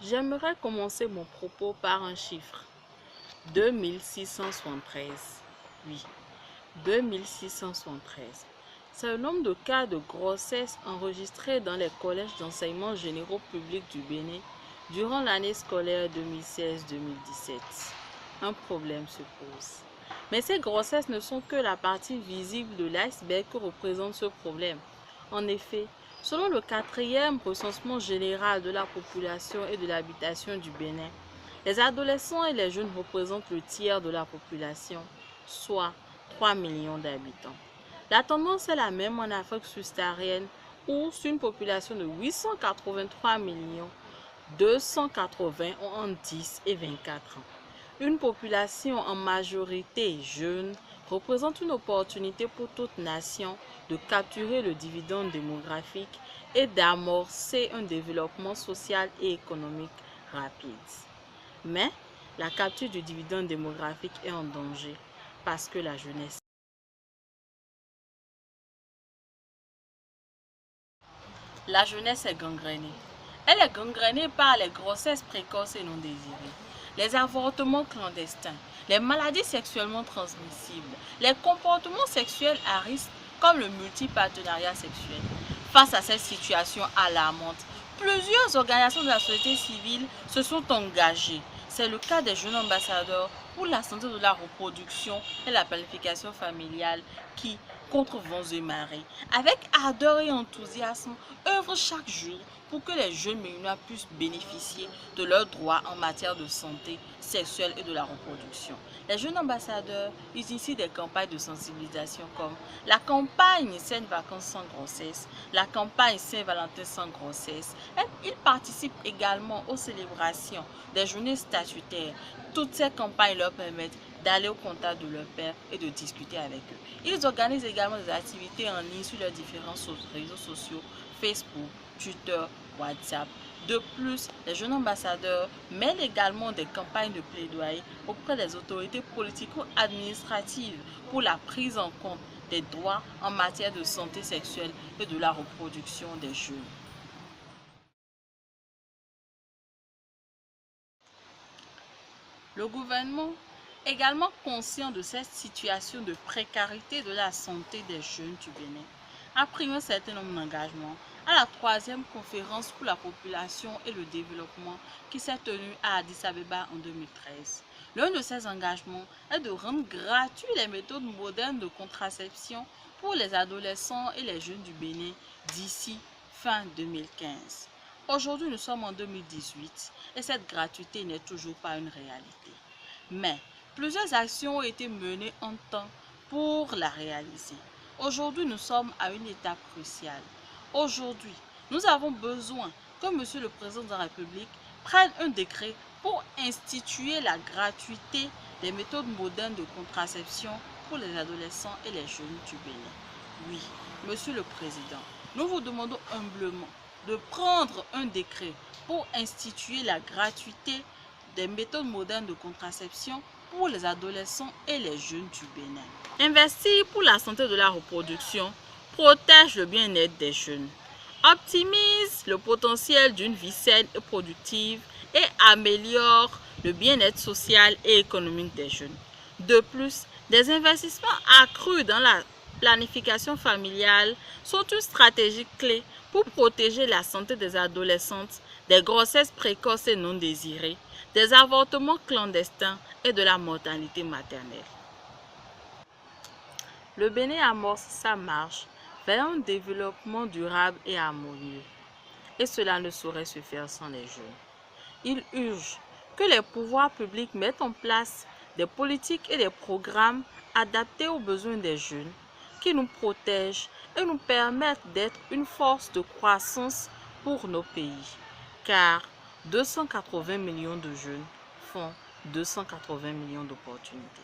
J'aimerais commencer mon propos par un chiffre. 2673. Oui, 2673. C'est le nombre de cas de grossesse enregistrés dans les collèges d'enseignement généraux publics du Bénin durant l'année scolaire 2016-2017. Un problème se pose. Mais ces grossesses ne sont que la partie visible de l'iceberg que représente ce problème. En effet, selon le 4e recensement général de la population et de l'habitation du Bénin, les adolescents et les jeunes représentent le tiers de la population, soit 3 millions d'habitants. La tendance est la même en Afrique subsaharienne où, sur une population de 883 millions, 280 ont entre 10 et 24 ans. Une population en majorité jeune représente une opportunité pour toute nation de capturer le dividende démographique et d'amorcer un développement social et économique rapide. Mais la capture du dividende démographique est en danger parce que la jeunesse est gangrénée. Elle est gangrénée par les grossesses précoces et non désirées, les avortements clandestins, les maladies sexuellement transmissibles, les comportements sexuels à risque comme le multipartenariat sexuel. Face à cette situation alarmante, plusieurs organisations de la société civile se sont engagées. C'est le cas des jeunes ambassadeurs pour la santé de la reproduction et la planification familiale qui, contre vents et marées, avec ardeur et enthousiasme, œuvrent chaque jour pour que les jeunes béninois puissent bénéficier de leurs droits en matière de santé sexuelle et de la reproduction. Les jeunes ambassadeurs initient des campagnes de sensibilisation comme la campagne Sainte Vacances sans grossesse, la campagne Saint-Valentin sans grossesse. Ils participent également aux célébrations des journées statutaires. Toutes ces campagnes leur permettent d'aller au contact de leurs pères et de discuter avec eux. Ils organisent également des activités en ligne sur leurs différents réseaux sociaux, Facebook, Twitter, WhatsApp. De plus, les jeunes ambassadeurs mènent également des campagnes de plaidoyer auprès des autorités politico-administratives pour la prise en compte des droits en matière de santé sexuelle et de la reproduction des jeunes. Le gouvernement, également conscient de cette situation de précarité de la santé des jeunes du Bénin, a pris un certain nombre d'engagements à la 3e conférence pour la population et le développement qui s'est tenue à Addis Abeba en 2013. L'un de ces engagements est de rendre gratuites les méthodes modernes de contraception pour les adolescents et les jeunes du Bénin d'ici fin 2015. Aujourd'hui, nous sommes en 2018 et cette gratuité n'est toujours pas une réalité. Mais plusieurs actions ont été menées en temps pour la réaliser. Aujourd'hui, nous sommes à une étape cruciale. Aujourd'hui, nous avons besoin que Monsieur le Président de la République prenne un décret pour instituer la gratuité des méthodes modernes de contraception pour les adolescents et les jeunes du Bénin. Oui, Monsieur le Président, nous vous demandons humblement de prendre un décret pour instituer la gratuité des méthodes modernes de contraception pour les adolescents et les jeunes du Bénin. Investir pour la santé de la reproduction protège le bien-être des jeunes, optimise le potentiel d'une vie saine et productive et améliore le bien-être social et économique des jeunes. De plus, des investissements accrus dans la planification familiale sont une stratégie clé pour protéger la santé des adolescentes, des grossesses précoces et non désirées, des avortements clandestins et de la mortalité maternelle. Le Bénin amorce sa marche vers un développement durable et harmonieux. Et cela ne saurait se faire sans les jeunes. Il urge que les pouvoirs publics mettent en place des politiques et des programmes adaptés aux besoins des jeunes qui nous protègent et nous permettent d'être une force de croissance pour nos pays. Car 280 millions de jeunes font 280 millions d'opportunités.